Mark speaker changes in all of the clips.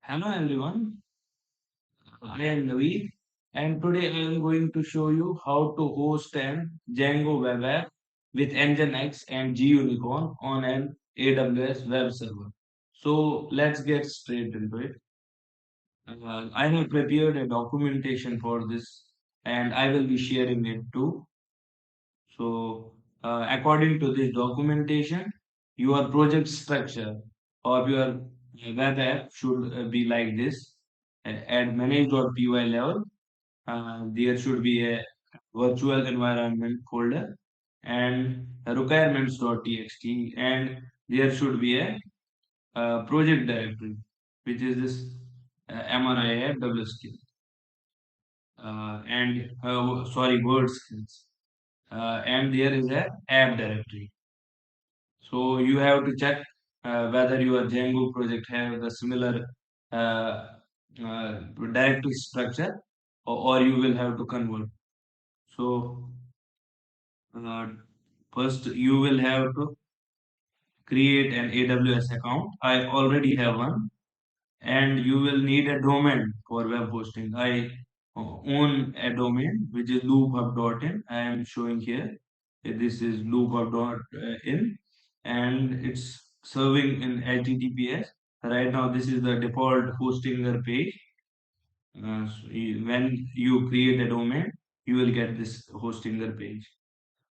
Speaker 1: Hello everyone, I am Naveed and today I am going to show you how to host an Django web app with Nginx and Gunicorn on an AWS web server. So let's get straight into it. I have prepared a documentation for this and I will be sharing it too. According to this documentation, your project structure of your web app should be like this. At manage.py level, there should be a virtual environment folder and a requirements.txt, and there should be a project directory, which is this MRIA double skill and sorry, word skills. And there is a app directory. So you have to check whether your Django project have the similar uh, directory structure, or you will have to convert. So uh, first you will have to create an AWS account. I already have one, and you will need a domain for web hosting. I own a domain which is loophub.in. I am showing here. This is loophub.in and it's serving in HTTPS. Right now, this is the default hosting page. When you create a domain, you will get this hosting page.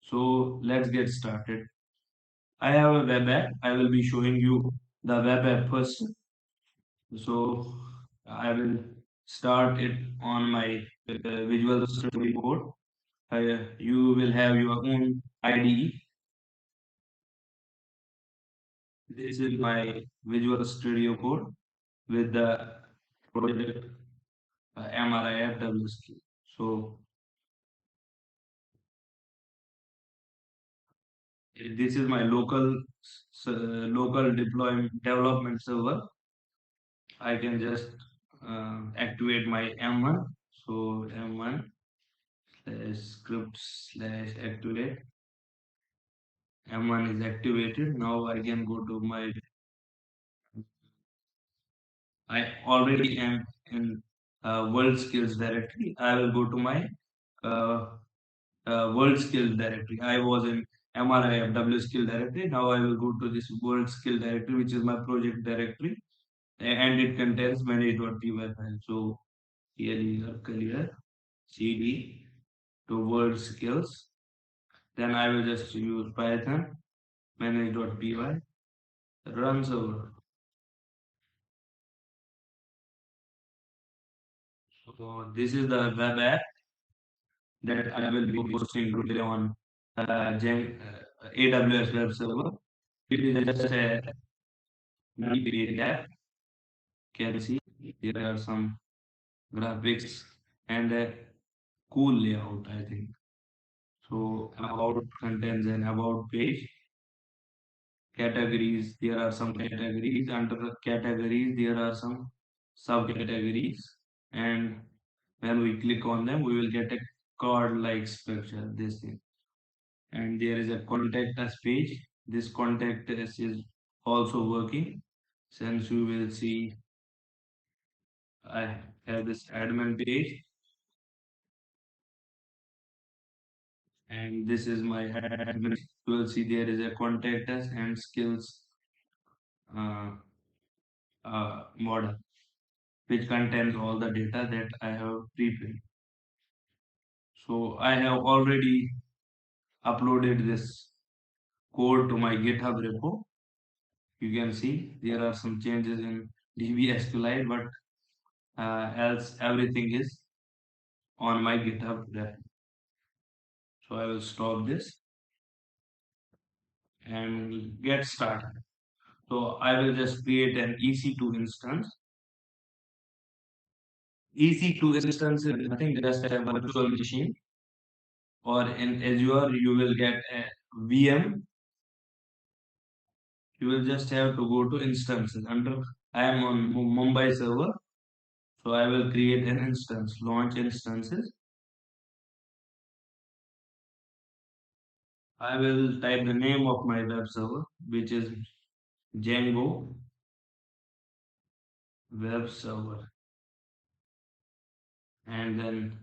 Speaker 1: So let's get started. I have a web app. I will be showing you the web app first. So I will start it on my Visual Studio Code. You will have your own IDE. This is my Visual Studio Code with the project MRIFWSK. So this is my local deployment development server. I can just activate my M1. So M1 slash script slash activate. M1 is activated. Now I can go to my. I already am in world skills directory. I will go to my uh, world skill directory. I was in MRIFW skill directory. Now I will go to this world skill directory, which is my project directory, and it contains manage.py file. So here is a clear cd to world skills. Then I will just use Python manage.py run server. So this is the web app that I will be hosting today on AWS web server. It is just a page app. Can see there are some graphics and a cool layout, I think. So about contains an about page, categories. There are some categories. Under the categories, there are some subcategories, and when we click on them, we will get a card-like structure. This thing. And there is a contact us page. This contact us is also working. Since you will see, I have this admin page, and this is my admin. You will see there is a contact us and skills uh, model, which contains all the data that I have prepared. So I have already uploaded this code to my GitHub repo. You can see there are some changes in DB SQLite, but else everything is on my GitHub repo. So I will stop this and get started. So I will just create an EC2 instance. EC2 instance is nothing, just a virtual machine, or in Azure you will get a VM. You will just have to go to instances. Under I am on Mumbai server, so I will create an instance, launch instances. I will type the name of my web server, which is Django web server, and then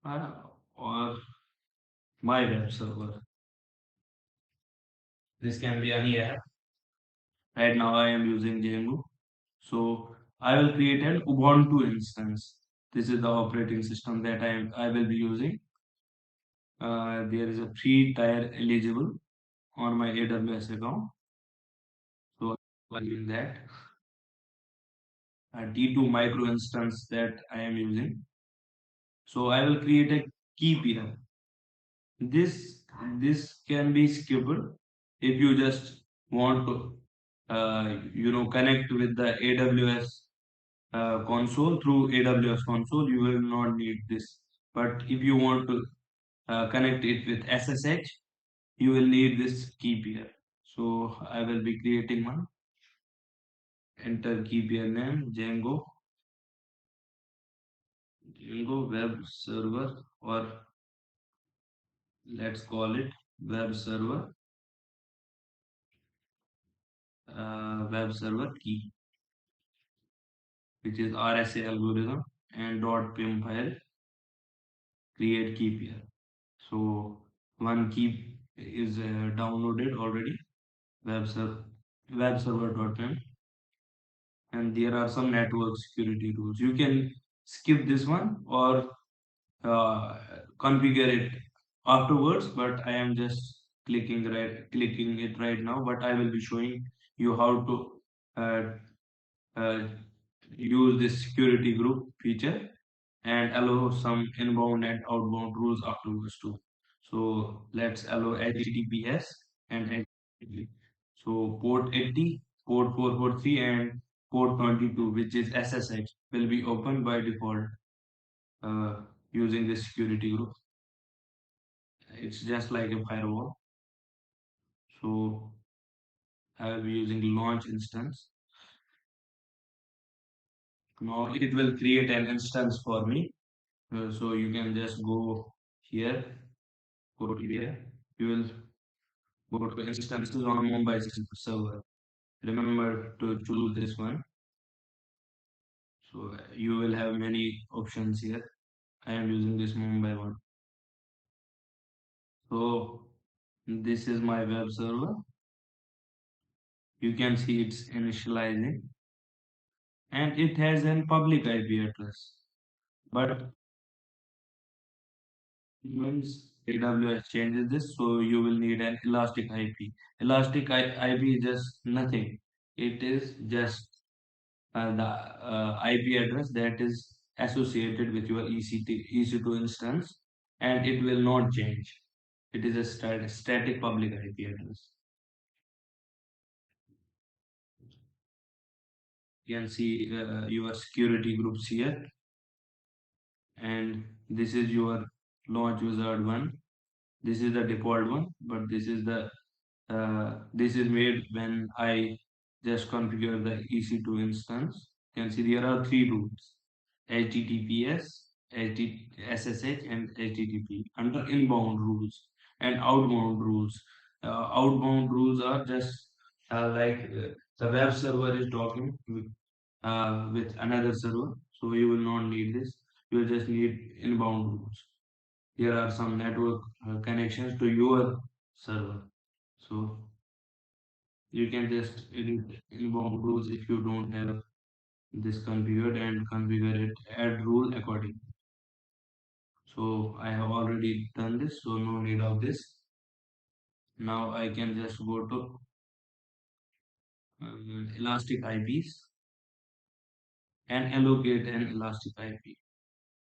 Speaker 1: uh, or my web server. This can be any app. Right now I am using Django. So I will create an Ubuntu instance. This is the operating system that I will be using. There is a free tier eligible on my AWS account. So I'm using that. A T2 micro instance that I am using. So I will create a key pair. This this can be skipped if you just want to connect with the AWS console. Through AWS console you will not need this, but if you want to connect it with SSH, you will need this key pair. So I will be creating one. Enter key pair name Django web server, or let's call it web server key, which is RSA algorithm, and .pym file create key pair. So one key is downloaded already, web server web server.pym, and there are some network security rules. You can skip this one or uh, configure it afterwards, but I am just clicking it right now. But I will be showing you how to uh, uh, use this security group feature and allow some inbound and outbound rules afterwards too. So let's allow HTTPS and HTTP. So port 80, port 443, and port 22, which is SSH, will be open by default uh, using this security group. It's just like a firewall. So I will be using launch instance. Now it will create an instance for me. So you can just go here, go to here. You will go to instances on Mumbai server. Remember to choose this one. So you will have many options here. I am using this Mumbai one. So this is my web server. You can see it's initializing, and it has an public IP address. But once AWS changes this, so you will need an elastic IP. Elastic IP is just nothing. It is just the IP address that is associated with your EC2 instance, and it will not change. It is a static public IP address. You can see your security groups here, and this is your launch wizard one. This is the default one, but this is made when I just configure the EC2 instance. You can see there are three rules: HTTPS, SSH, and HTTP under inbound rules and outbound rules. Outbound rules are just the web server is talking with another server, so you will not need this. You will just need inbound rules. There are some network connections to your server, so you can just edit inbound rules if you don't have this configured, and configure it, add rule accordingly. So I have already done this, so no need of this. Now I can just go to elastic IPs and allocate an elastic IP.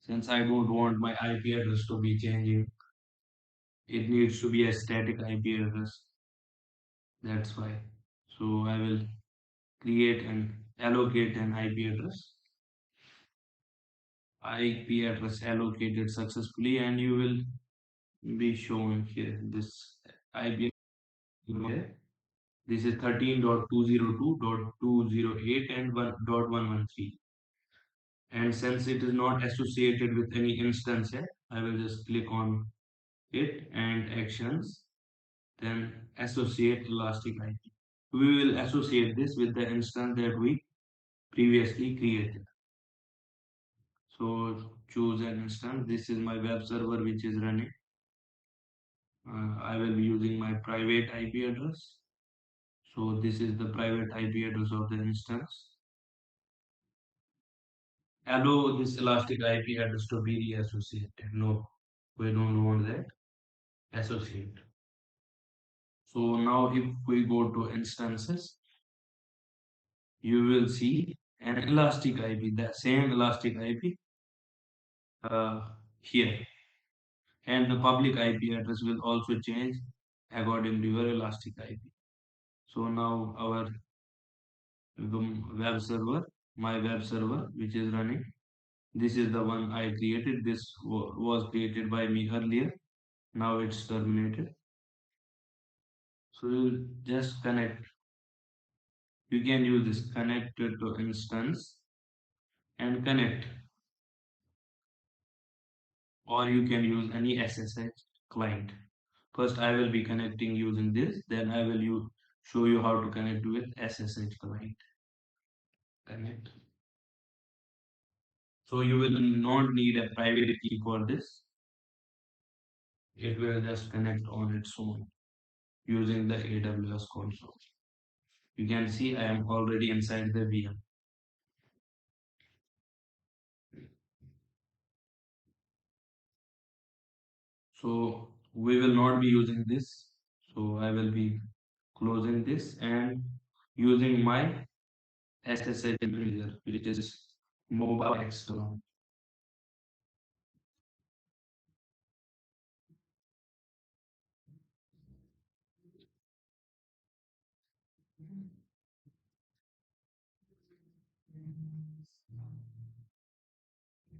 Speaker 1: Since I don't want my IP address to be changing, it needs to be a static IP address. That's why. So I will create and allocate an IP address. IP address allocated successfully, and you will be shown here this IP address. This is 13.202.208 and 1.113. And since it is not associated with any instance yet, I will just click on it and actions, then associate elastic IP. We will associate this with the instance that we previously created. So choose an instance. This is my web server which is running. I will be using my private IP address. So this is the private IP address of the instance. Allow this elastic IP address to be reassociated. No, we don't want that. Associate. So now if we go to instances, you will see an elastic IP, the same elastic IP uh, here. And the public IP address will also change according to your elastic IP. So now our web server, my web server, which is running, this is the one I created. This was created by me earlier. Now it's terminated. So you just connect. You can use this connected to instance and connect, or you can use any SSH client. First, I will be connecting using this. Then I will show you how to connect with SSH client. Connect. So you will not need a private key for this. It will just connect on its own using the AWS console. You can see I am already inside the VM. So we will not be using this. So I will be closing this and using my SSH manager, which is mobile external.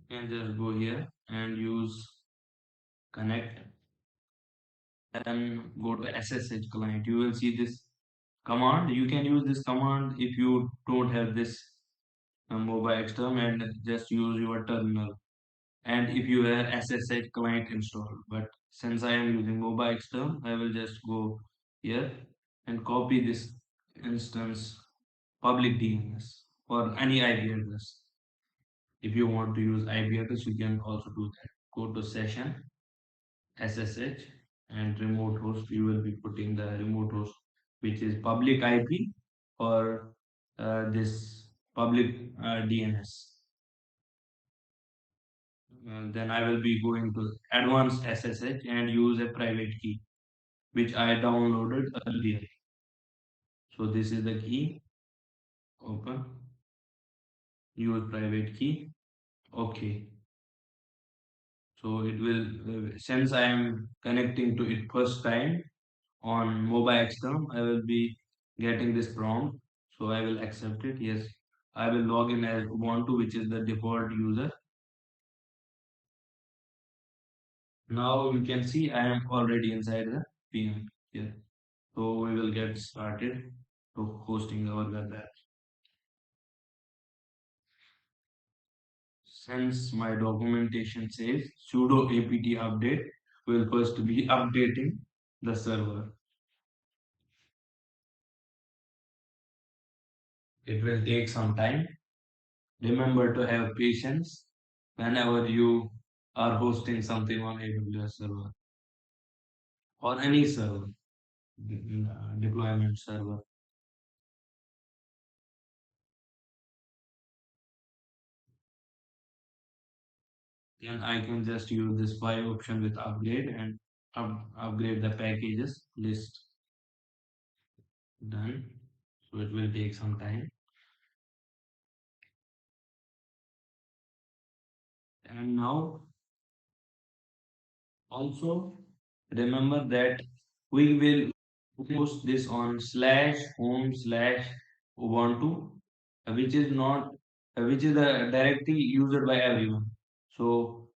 Speaker 1: You can just go here and use connect, then go to SSH client. You will see this command. You can use this command if you don't have this mobile external, and just use your terminal. And if you have SSH client installed, but since I am using mobile external, I will just go here and copy this instance public DNS or any IP address. If you want to use IP address, you can also do that. Go to session, SSH, and remote host. You will be putting the remote host, which is public IP or this public DNS. Then I will be going to advanced SSH and use a private key, which I downloaded earlier. So this is the key. Open. Use private key. Okay. So it will, since I am connecting to it first time on mobile external, I will be getting this prompt. So I will accept it. Yes. I will log in as Ubuntu, which is the default user. Now you can see I am already inside the VM here. So we will get started to hosting our web app. Since my documentation says sudo apt update, will first be updating the server. It will take some time. Remember to have patience whenever you are hosting something on AWS server or any server, deployment server. Then I can just use this buy option with upgrade and upgrade the packages list. Done. So it will take some time. And now also remember that we will post this on slash home slash Ubuntu, which is not which is a directory used by everyone. So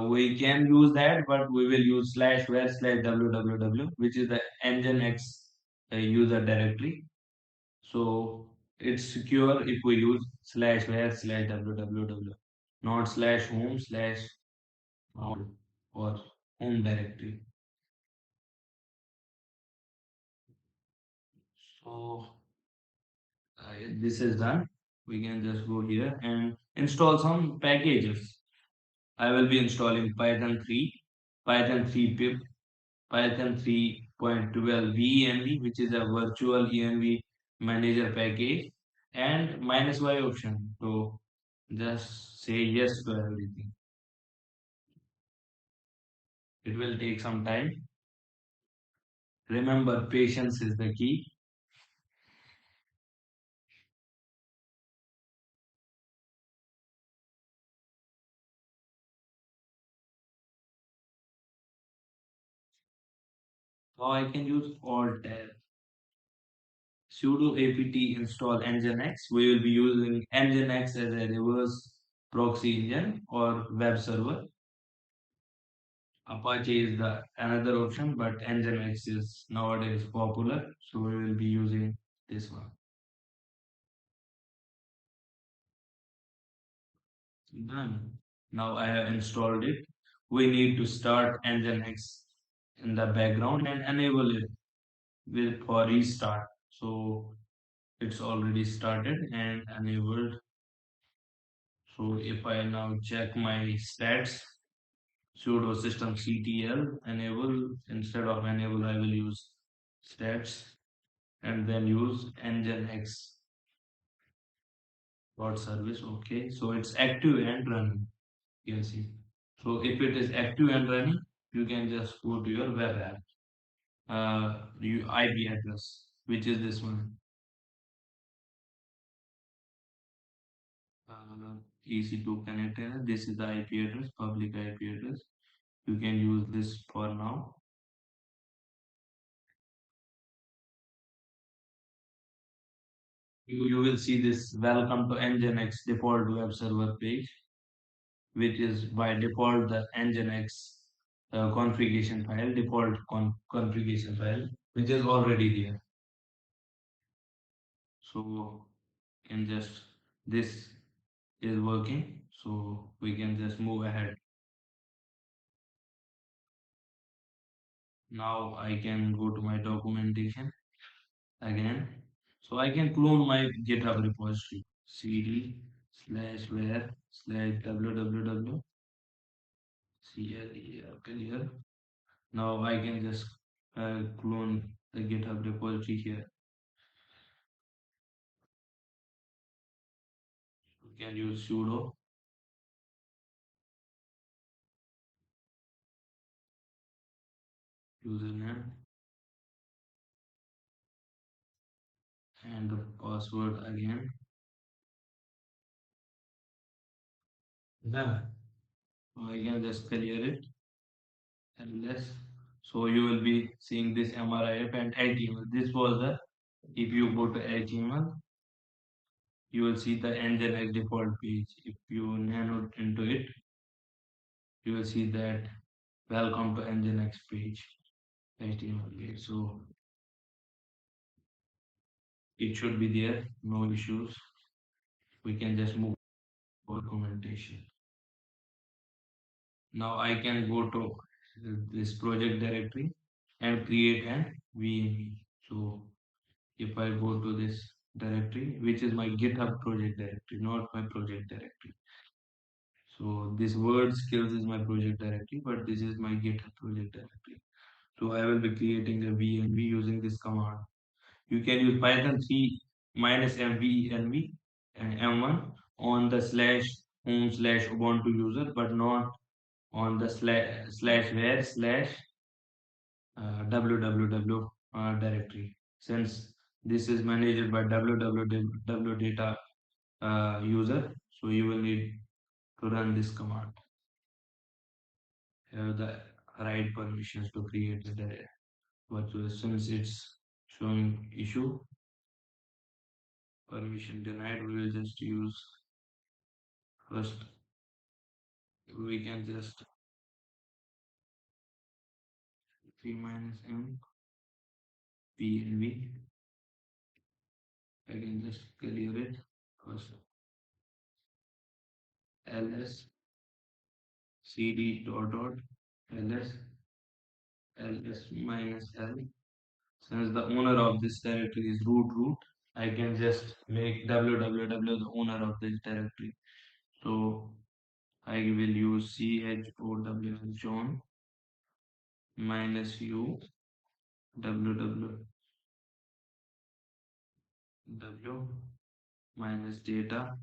Speaker 1: we can use that, but we will use slash where slash www, which is the Nginx user directory. So it's secure if we use slash where slash www, not slash home slash all or home directory. So this is done. We can just go here and install some packages. I will be installing Python 3, Python 3 pip, Python 3.12 venv, which is a virtual env manager package, and minus y option. So just say yes to everything. It will take some time. Remember, patience is the key. Now I can use Alt tab. Sudo apt install Nginx. We will be using Nginx as a reverse proxy engine or web server. Apache is the another option, but Nginx is nowadays popular, so we will be using this one. Done. Now I have installed it. We need to start Nginx in the background and enable it with for restart. So it's already started and enabled. So if I now check my stats, sudo systemctl enable, instead of enable I will use stats and then use nginx dot service. Okay, so it's active and running. You can see. So if it is active and running, you can just go to your web app, IP address, which is this one, EC2 connector. This is the IP address, public IP address. You can use this for now. You will see this welcome to Nginx default web server page, which is by default the Nginx configuration file, default configuration file, which is already there. So can just this is working, so we can just move ahead. Now I can go to my documentation again. So I can clone my GitHub repository cd slash where slash www clear. Now I can just clone the GitHub repository here. You can use sudo username and the password again. Then I can just clear it and less. So you will be seeing this MRIF and HTML. This was the, if you go to HTML, you will see the Nginx default page. If you nano into it, you will see that welcome to Nginx page, HTML page. So it should be there, no issues. We can just move for documentation. Now I can go to this project directory and create an VM. So if I go to this directory, which is my GitHub project directory, not my project directory. So this word skills is my project directory, but this is my GitHub project directory. So I will be creating a VNV using this command. You can use Python 3 minus mvenv and m1 on the slash home slash ubuntu user, but not on the slash where slash www directory, since this is managed by www data user. So you will need to run this command, have the right permissions to create the virtual. Since it's showing issue, permission denied, we will just use first. We can just 3 minus m pnv. I can just clear it first. ls cd dot dot ls ls minus l, since the owner of this directory is root. I can just make www the owner of this directory. So I will use chown John minus u www minus data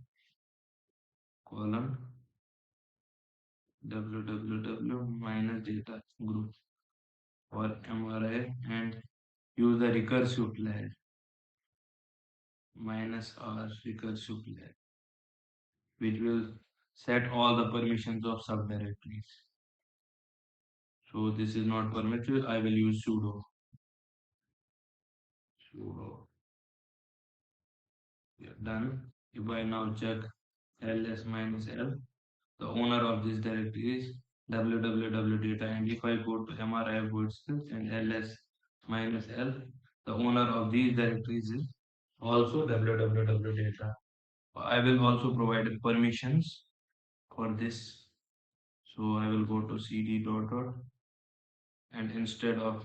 Speaker 1: column www minus data group or MRI and use the recursive flag minus r recursive flag which will set all the permissions of subdirectories. So this is not permitted. I will use sudo. Yeah, done. If I now check ls minus l, the owner of this directory is www data, and if I go to mri skills and ls minus l, the owner of these directories is also www data. I will also provide permissions for this. So I will go to cd dot dot and instead of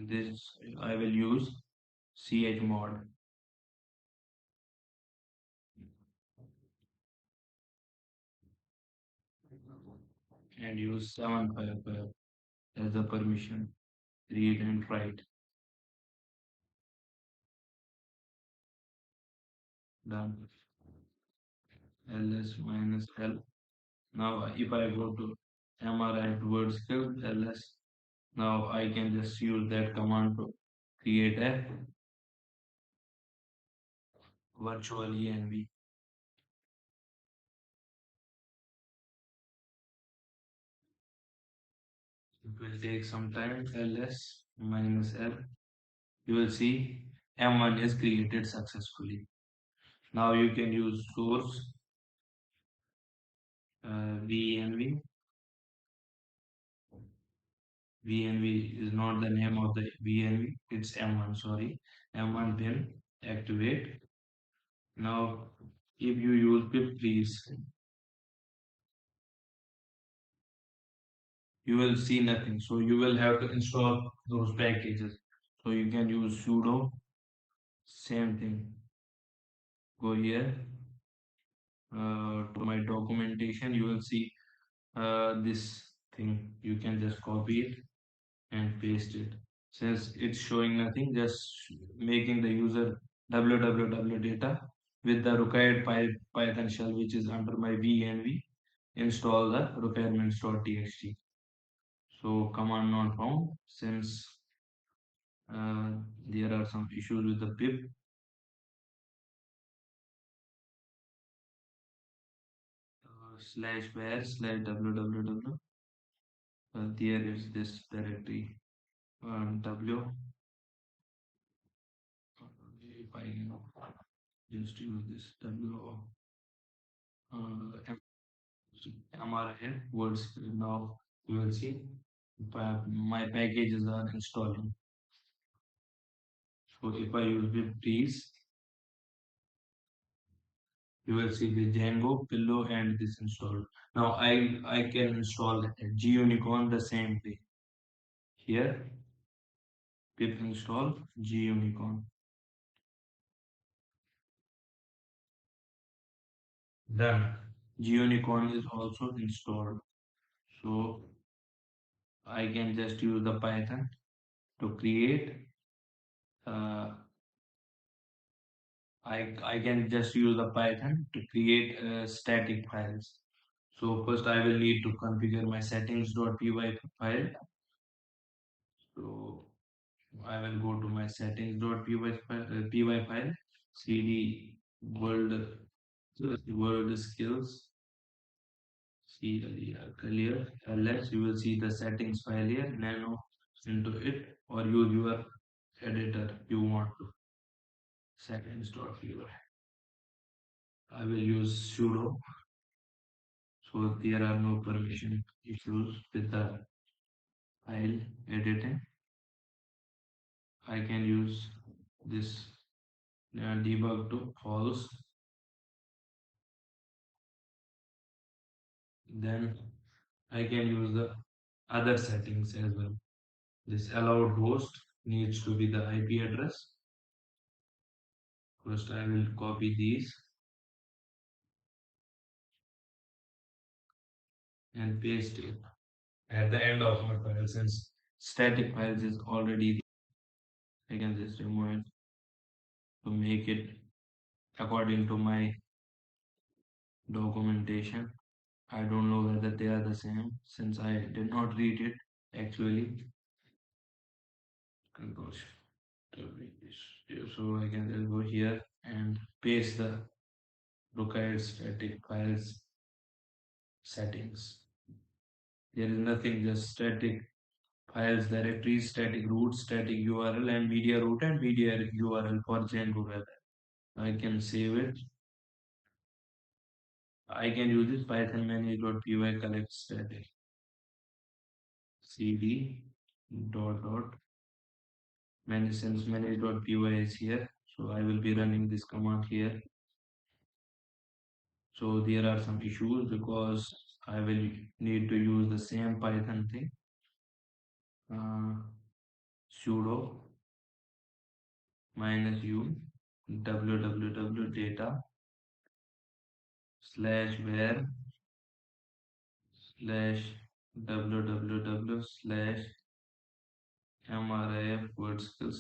Speaker 1: this I will use chmod and use 755 as the permission. Read and write. Done. ls minus l. Now if I go to mri word skill ls, now I can just use that command to create a virtual env. It will take some time. ls minus l. You will see M1 is created successfully. Now you can use source VNV. VNV is not the name of the VNV, it's M1, sorry. M1 bin activate. Now, if you use pip please, you will see nothing. So you will have to install those packages. So you can use sudo, same thing. Go here to my documentation. You will see this thing. You can just copy it and paste it. Since it's showing nothing, just making the user www data with the required Python shell which is under my VNV, install the requirements.txt. So command not found since uh, there are some issues with the pip. Slash where slash www. There is this directory w. If I just use this w MRI words. Now you will see my packages are installing. So if I use with these, you will see the Django, Pillow, and this installed. Now I can install Gunicorn the same way. Here, pip install Gunicorn. Done. Gunicorn is also installed. So I can just use the Python to create uh, I can just use the Python to create static files. So first I will need to configure my settings.py file. So I will go to my settings.py file, cd world skills, clear ls. You will see the settings file here, nano into it, or use your editor you want to. Settings.py. I will use sudo. So there are no permission issues with the file editing. I can use this debug to false. Then I can use the other settings as well. This allowed host needs to be the IP address. First, I will copy these and paste it at the end of my file. Since static files is already, I can just remove it to make it according to my documentation. I don't know whether they are the same since I did not read it actually. Control so I can just go here and paste the required static files settings. There is nothing, just static files directories, static root, static URL, and media root and media URL for Django web. I can save it. I can use this python manage.py collect static cd dot manage, since manage.py is here, so I will be running this command here. So there are some issues because I will need to use the same python thing, uh, sudo -u www data /var /www /mrif vertical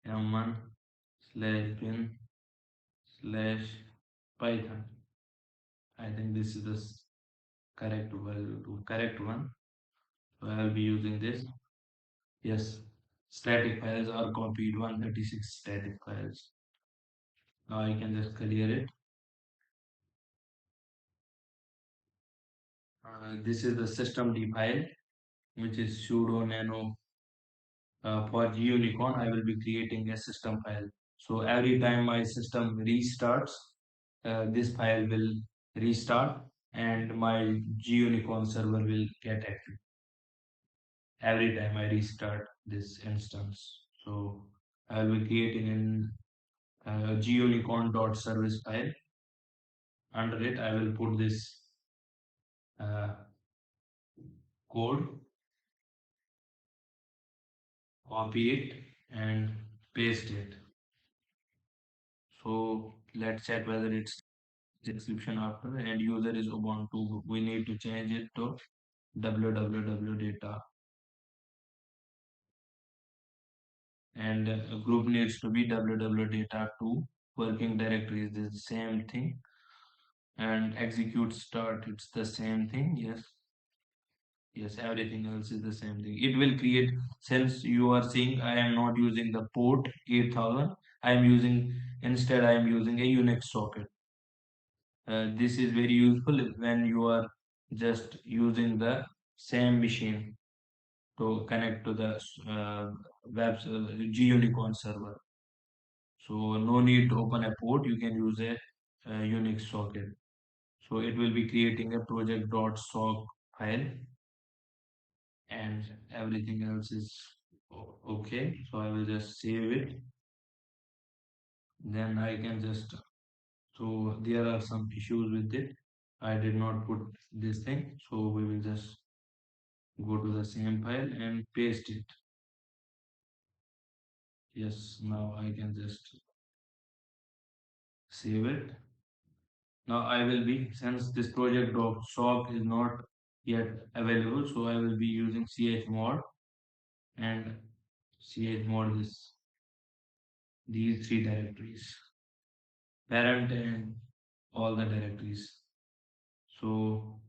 Speaker 1: /m1/bin/python. I think this is the correct correct one. So I will be using this. Yes, static files are copied, 136 static files. Now I can just clear it. This is the systemd file, which is sudo nano. For Gunicorn, I will be creating a system file. So every time my system restarts, this file will restart and my Gunicorn server will get active every time I restart this instance. So I will be creating an gunicorn.service file. Under it, I will put this uh, code, copy it, and paste it. So let's check whether it's description after end user is Ubuntu. We need to change it to www data, and group needs to be www data 2. Working directory is the same thing, and execute start, it's the same thing. Yes, everything else is the same thing. It will create, since you are seeing I am not using the port 8000, I am using, instead I am using a Unix socket. This is very useful when you are just using the same machine to connect to the web Gunicorn server. So no need to open a port, you can use a Unix socket. So it will be creating a project.sock file and everything else is okay. So I will just save it. Then I can just, so there are some issues with it. I did not put this thing. So we will just go to the same file and paste it. Yes, now I can just save it. Now I will be, since this project of SOC is not yet available, so I will be using chmod and chmod is these three directories, parent and all the directories. So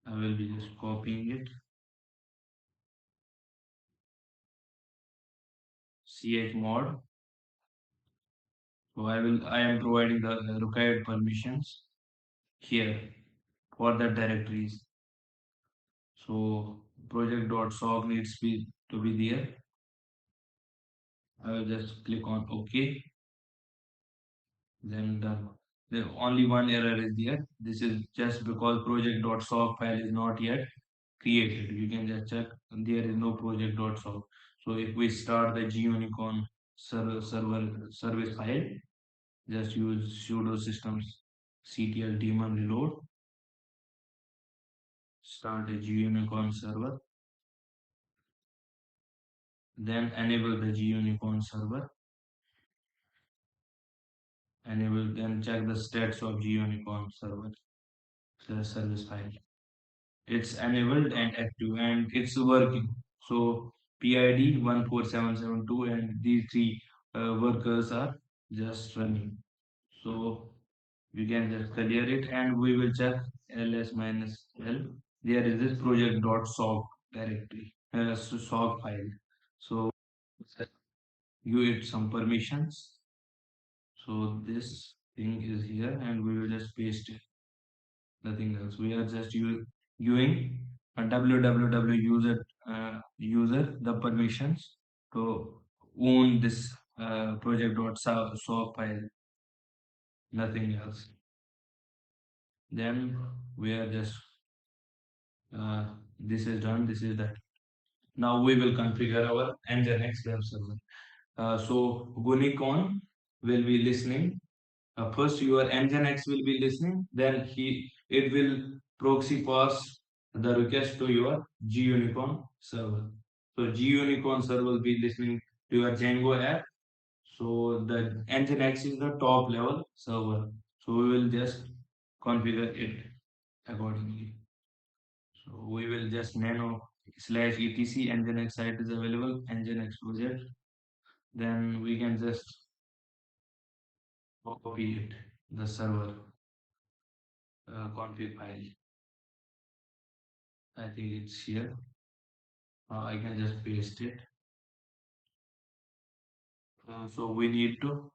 Speaker 1: I will be just copying it, chmod. So I am providing the required permissions here for the directories. So project.sock needs to be there. I will just click on OK. Then the only one error is there. This is just because project.sock file is not yet created. You can just check there is no project.sock. So if we start the Gunicorn server service file, just use sudo systems ctl daemon reload, start a Gunicorn server, then enable the Gunicorn server. enable, then check the stats of Gunicorn server, the service file. It's enabled and active and it's working. So PID 14772 and these three workers are just running. So you can just clear it and we will check ls minus l. There is this project.sock directory, sock file. So give it some permissions. So this thing is here and we will just paste it. Nothing else. We are just using a www user the permissions to own this project.sock file. Nothing else. Then we are just this is done. This is that. Now we will configure our Nginx web server. So Gunicorn will be listening. First, your Nginx will be listening. Then it will proxy pass the request to your Gunicorn server. So Gunicorn server will be listening to your Django app. So the Nginx is the top level server. So we will just configure it accordingly. So we will just nano slash etc Nginx site is available, Nginx project. Then we can just copy it, the server config file. I think it's here. I can just paste it. So we need to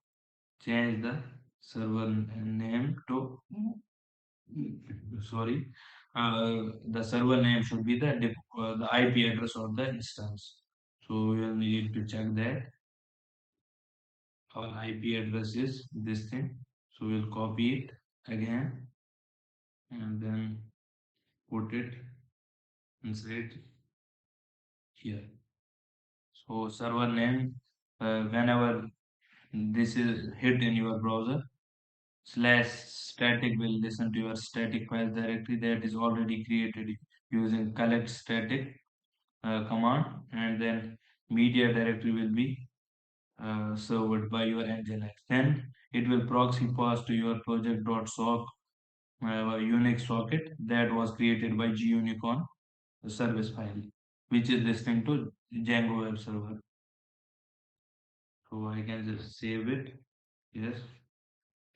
Speaker 1: change the server name to sorry. The server name should be the IP address of the instance. So we will need to check that our IP address is this thing. So we'll copy it again and then put it inside here. So server name, whenever this is hit in your browser, slash static will listen to your static files directory that is already created using collect static command, and then media directory will be served by your Nginx. Then it will proxy pass to your project.sock Unix socket that was created by Gunicorn service file, which is listening to Django web server. So I can just save it. Yes,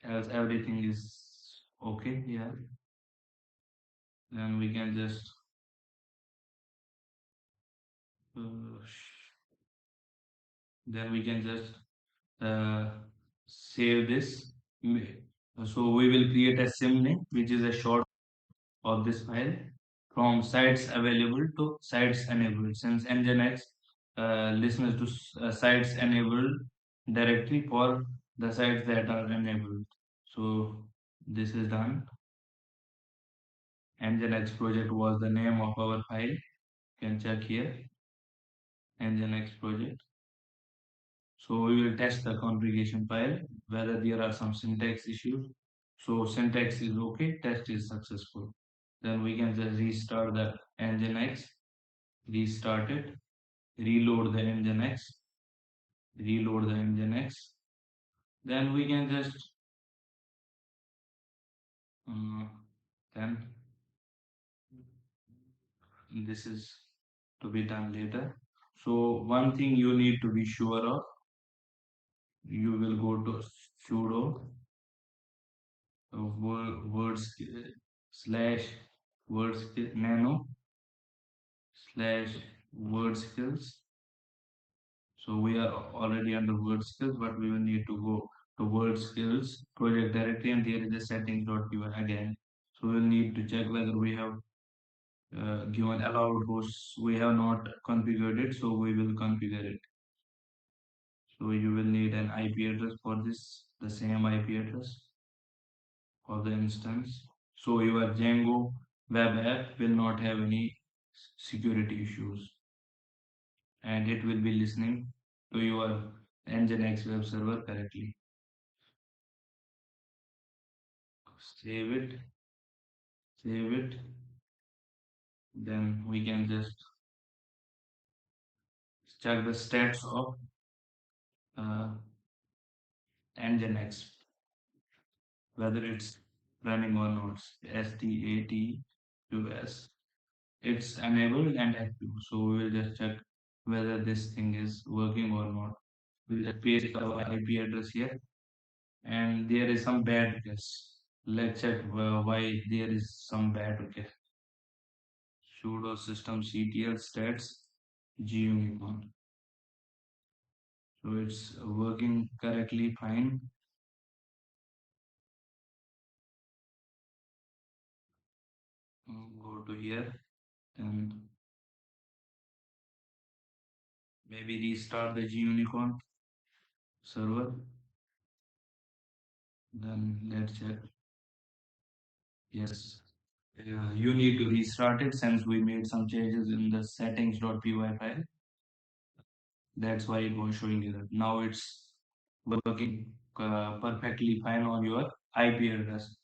Speaker 1: else everything is okay. Yeah, then we can just uh, then we can just uh, save this. So we will create a symlink, which is a short of this file from sites available to sites enabled. Since Nginx listens to sites enabled directly for the sites that are enabled. So this is done. Nginx project was the name of our file. You can check here, Nginx project. So we will test the configuration file whether there are some syntax issues. So syntax is okay, test is successful. Then we can just restart the Nginx, restart it, reload the Nginx, reload the Nginx. Then we can just uh, then this is to be done later. So one thing you need to be sure of, you will go to sudo word slash nano slash word skills. So we are already under word skills, but we will need to go to word skills project directory and there is a settings.py again. So we'll need to check whether we have given allowed hosts. We have not configured it, so we will configure it. So you will need an IP address for this, the same IP address of the instance. So your Django web app will not have any security issues and it will be listening to your Nginx web server correctly. Save it, save it. Then we can just check the stats of uh, Nginx. whether it's running or not. status. It's enabled and active. So we will just check whether this thing is working or not. We'll just paste our IP address here, and there is some bad request. Let's check why there is some bad request. Sudo systemctl stats gunicorn. So it's working correctly fine. Go to here and maybe restart the Gunicorn server. Then let's check. Yes, you need to restart it since we made some changes in the settings.py file. That's why it was showing error. Now it's working perfectly fine on your IP address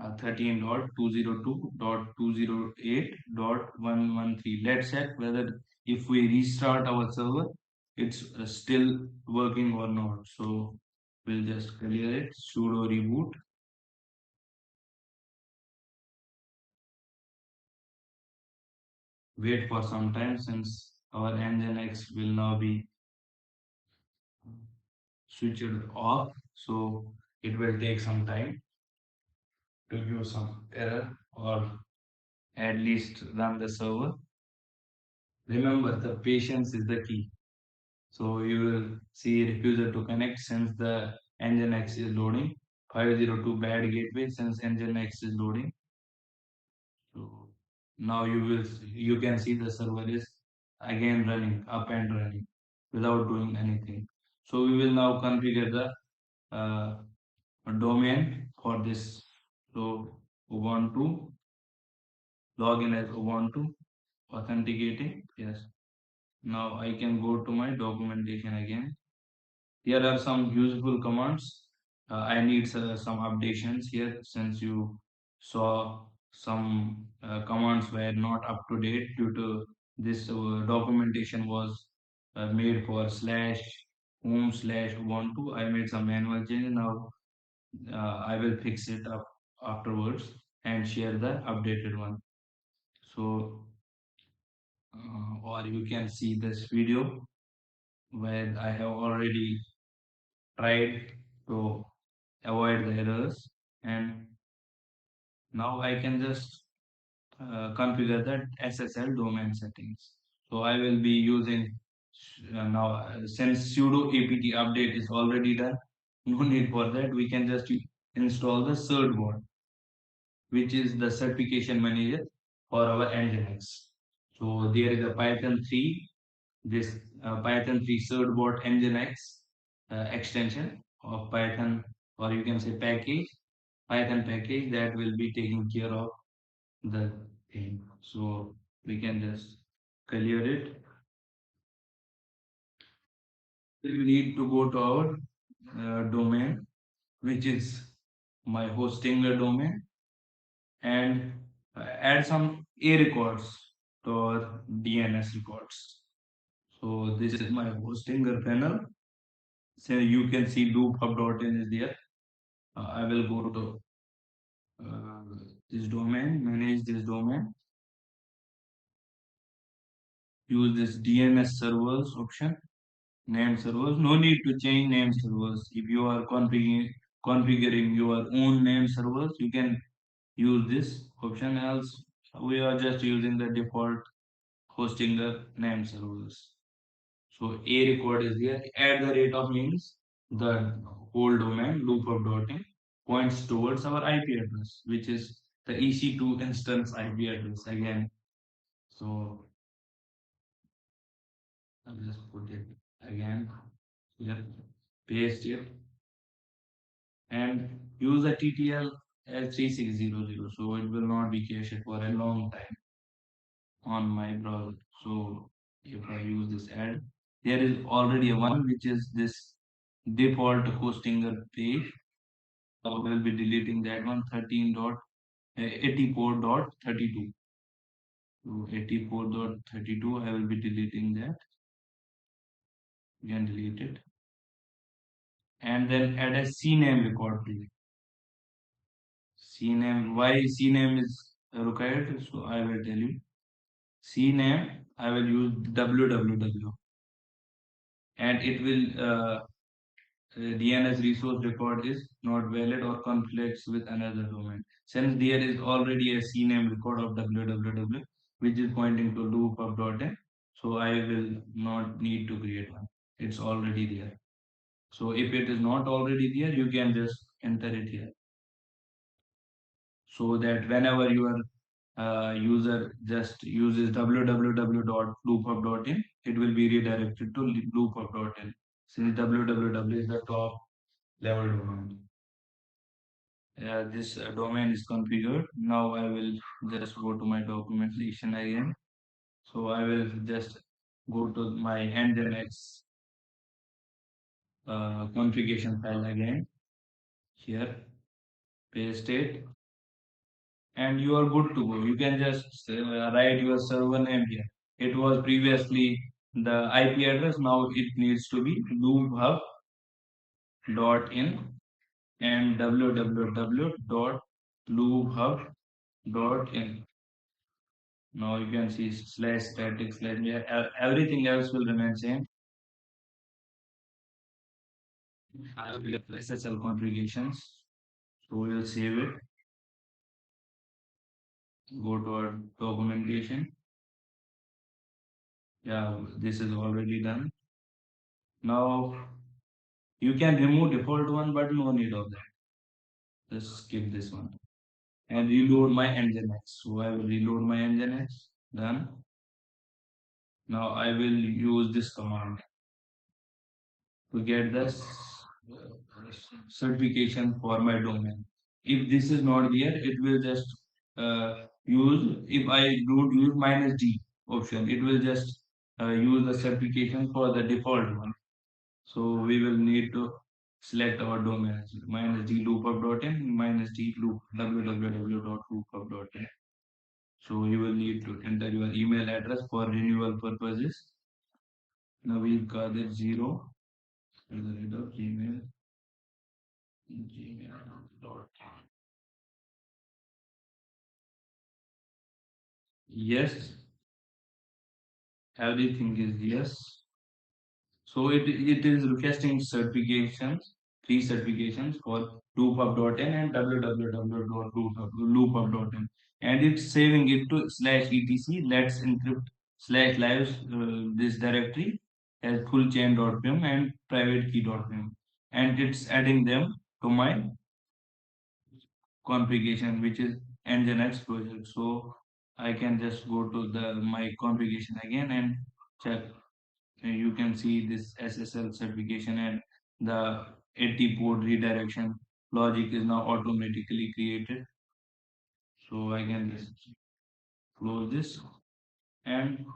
Speaker 1: 13.202.208.113. Let's check whether if we restart our server, it's still working or not. So we'll just clear it, sudo reboot. Wait for some time since our Nginx will now be switched off. So it will take some time to give some error or at least run the server. Remember, the patience is the key. So you will see refuser to connect since the Nginx is loading. 502 bad gateway since Nginx is loading. So now you can see the server is again running up and running without doing anything. So we will now configure the domain for this. So Ubuntu login as Ubuntu authenticating. Yes. Now I can go to my documentation again. Here are some useful commands. I need some updations here since you saw some commands were not up to date due to this documentation was made for slash home slash Ubuntu. I made some manual change. Now I will fix it up afterwards and share the updated one. So, or you can see this video where I have already tried to avoid the errors, and now I can just configure that SSL domain settings. So I will be using now since sudo apt update is already done, no need for that. We can just install the certbot, which is the certification manager for our Nginx. So there is a Python 3, this Python 3 certbot Nginx extension of Python, or you can say package, Python package that will be taking care of the thing. So we can just clear it. We need to go to our domain, which is my hosting domain, and add some A records to our DNS records. So this is my hosting panel. So you can see loophub.in is there. I will go to this domain, manage this domain, use this DNS servers option, name servers. No need to change name servers. If you are configuring your own name servers, you can use this option. Else, we are just using the default hosting the name servers. So a record is here. At the rate of means the whole domain lookup.in points towards our IP address, which is the EC2 instance IP address again. So I'll just put it again here, paste it, and use a TTL as 3600, so it will not be cached for a long time on my browser. So if I use this add, there is already a one which is this default hosting page. I will be deleting that one 13.84.32. So 84.32 I will be deleting that. You can delete it and then add a CNAME record please. CNAME. Why CNAME is required? So I will tell you. CNAME, I will use www, and it will DNS resource record is not valid or conflicts with another domain. Since there is already a CNAME record of www, which is pointing to loop so I will not need to create one. It's already there. So if it is not already there, you can just enter it here. So that whenever your user just uses www.lookup.in, it will be redirected to lookup.in. Since www is the top level domain. This domain is configured. Now I will just go to my documentation again. So I will just go to my Nginx configuration file again. Here, paste it, and you are good to go. You can just write your server name here. It was previously the IP address. Now it needs to be loopHub.in and www.loopHub.in. Now you can see slash static slash everything else will remain same. I will SSL configurations. So we will save it. Go to our documentation. Yeah, this is already done. Now you can remove default one, but no need of that. Just skip this one and reload my Nginx. So I will reload my Nginx. Done. Now I will use this command to get this certification for my domain. If this is not there, it will just use, if I don't use -d option, it will just use the certification for the default one. So we will need to select our domain -d lookup.in -d loop www.lookup.in. So you will need to enter your email address for renewal purposes. Now we've got it 0 at the rate of gmail.com. Yes, everything is yes. So it is requesting certifications, three certifications for lookup.in and www.lookup.in. And it's saving it to /etc. Let's encrypt /lives this directory as fullchain.pym and private key.pym. And it's adding them to my configuration, which is Nginx project. So I can just go to the my configuration again and check. You can see this SSL certification and the 80 port redirection logic is now automatically created. So I can just close this, and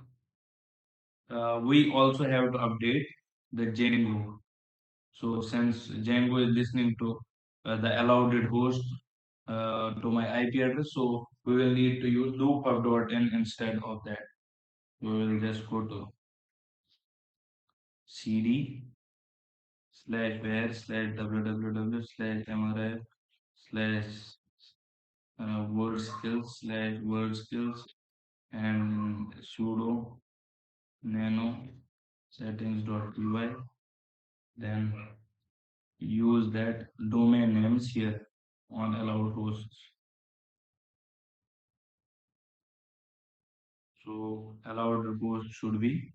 Speaker 1: we also have to update the Django. So since Django is listening to the allowed host to my IP address, so we will need to use lookup.in instead of that. We will just go to cd /where/www/mri/word skills and sudo nano settings.py. Then use that domain names here on allowed hosts. So allowed host should be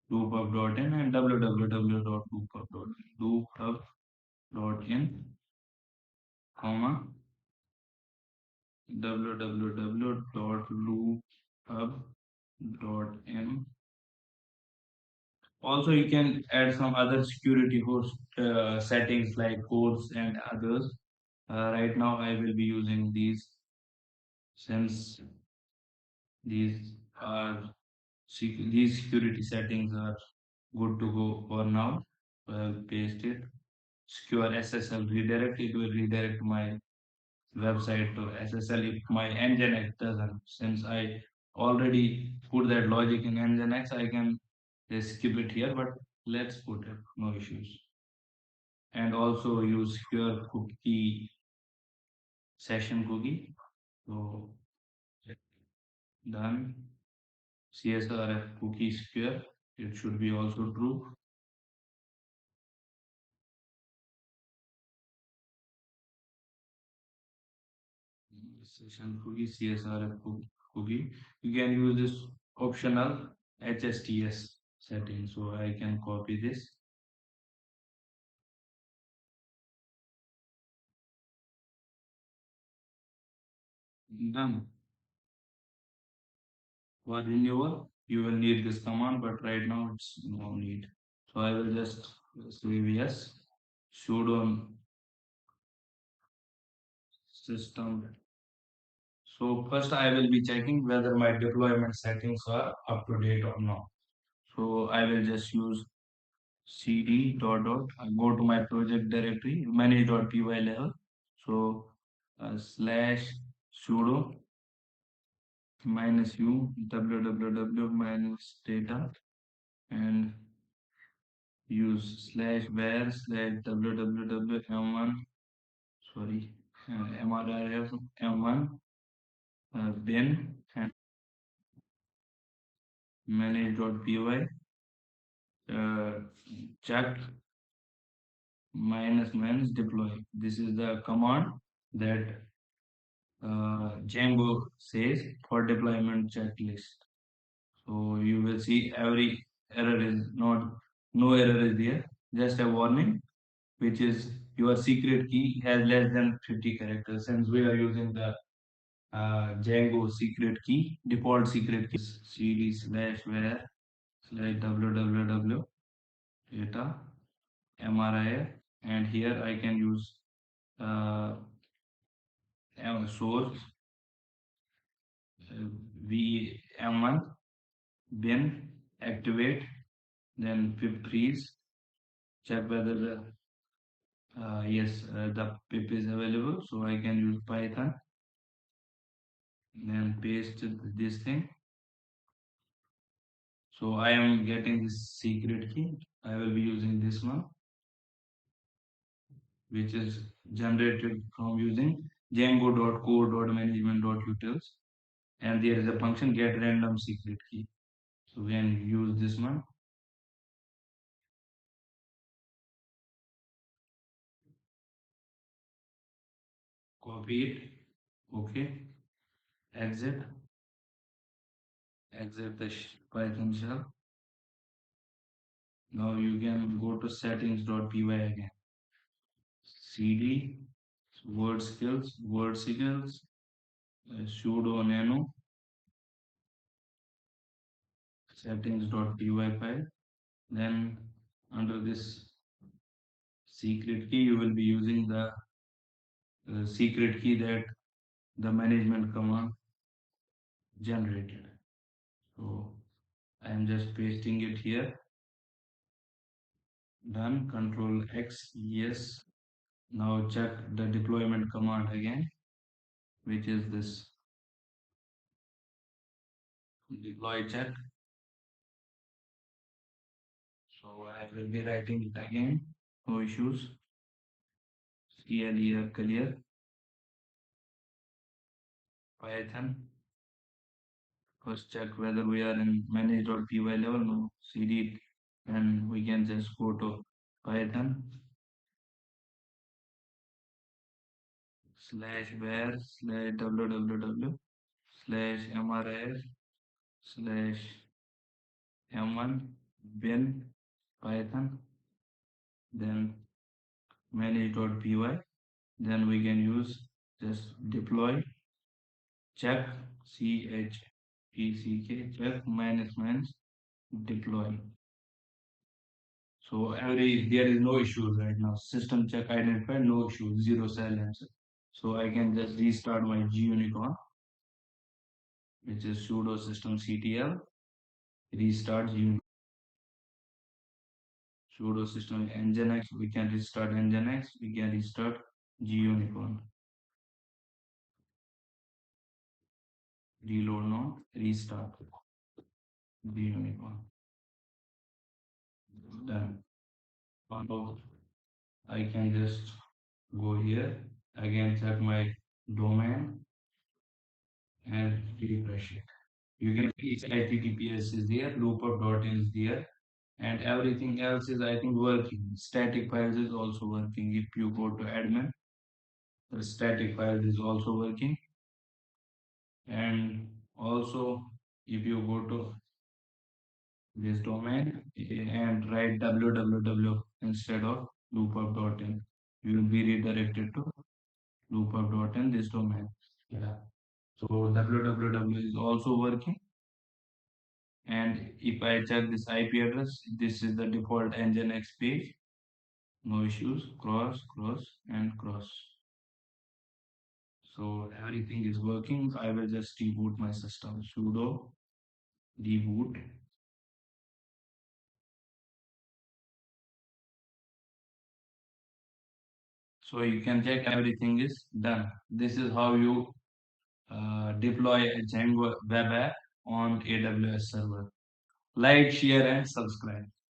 Speaker 1: lookup.in and www.lookup.in, comma www.lookup.in. Also, you can add some other security host settings like codes and others. Right now, I will be using these since these are these security settings are good to go for now. So I'll paste it. Secure SSL redirect. It will redirect my website to SSL if my Nginx doesn't. Since I already put that logic in Nginx, I can just skip it here, but let's put it, no issues. And also use secure cookie session cookie. So done. CSRF cookie square. It should be also true. Session cookie, CSRF cookie. You can use this optional HSTS setting. So I can copy this. Done. For renewal, you will need this command, but right now it's no need. So I will just save yes. Sudo system. So first I will be checking whether my deployment settings are up to date or not. So I will just use cd dot dot. I go to my project directory manage.py level. So slash sudo minus u www minus data and use slash var slash www m1 sorry mrf m1 bin and manage.py uh, check minus deploy. This is the command that Django says for deployment checklist. So you will see every error is not, no error is there, just a warning, which is your secret key has less than 50 characters. Since we are using the Django secret key, default secret key is cd slash var slash www data mrif, and here I can use uh, source vm1 bin activate, then pip freeze, check whether the yes the pip is available. So I can use python, then paste this thing. So I am getting this secret key. I will be using this one, which is generated from using django.core.management.utils, and there is a function get random secret key. So we can use this one. Copy it. Okay. Exit. Exit the Python shell. Now you can go to settings.py again. cd word skills sudo nano settings.py file. Then under this secret key, you will be using the secret key that the management command generated. So I am just pasting it here. Done. Control X. Yes. Now check the deployment command again, which is this deploy check. So I will be writing it again. No issues. Clear. Python. First check whether we are in manage.py level. No. cd, and we can just go to Python slash var slash www slash mrf slash m1 bin python, then manage.py. Then we can use just deploy check check minus deploy. So there is no issues right now. System check identified, no issues, zero silence. So I can just restart my Gunicorn, which is sudo system ctl restart sudo system nginx. We can restart nginx. We can restart Gunicorn. Reload now. Restart Gunicorn. Done. Now I can just go here again, check my domain and refresh it. You can see HTTPS is there, lookup.in is there, and everything else is I think working. Static files is also working. If you go to admin, the static file is also working, and also if you go to this domain and write www instead of lookup.in, you will be redirected to lookup.in this domain. Yeah. So www is also working. And if I check this IP address, this is the default Nginx page. No issues. Cross, cross, and cross. So everything is working. I will just reboot my system. Sudo reboot. So you can check everything is done. This is how you deploy a Django web app on AWS server. Like, share, and subscribe.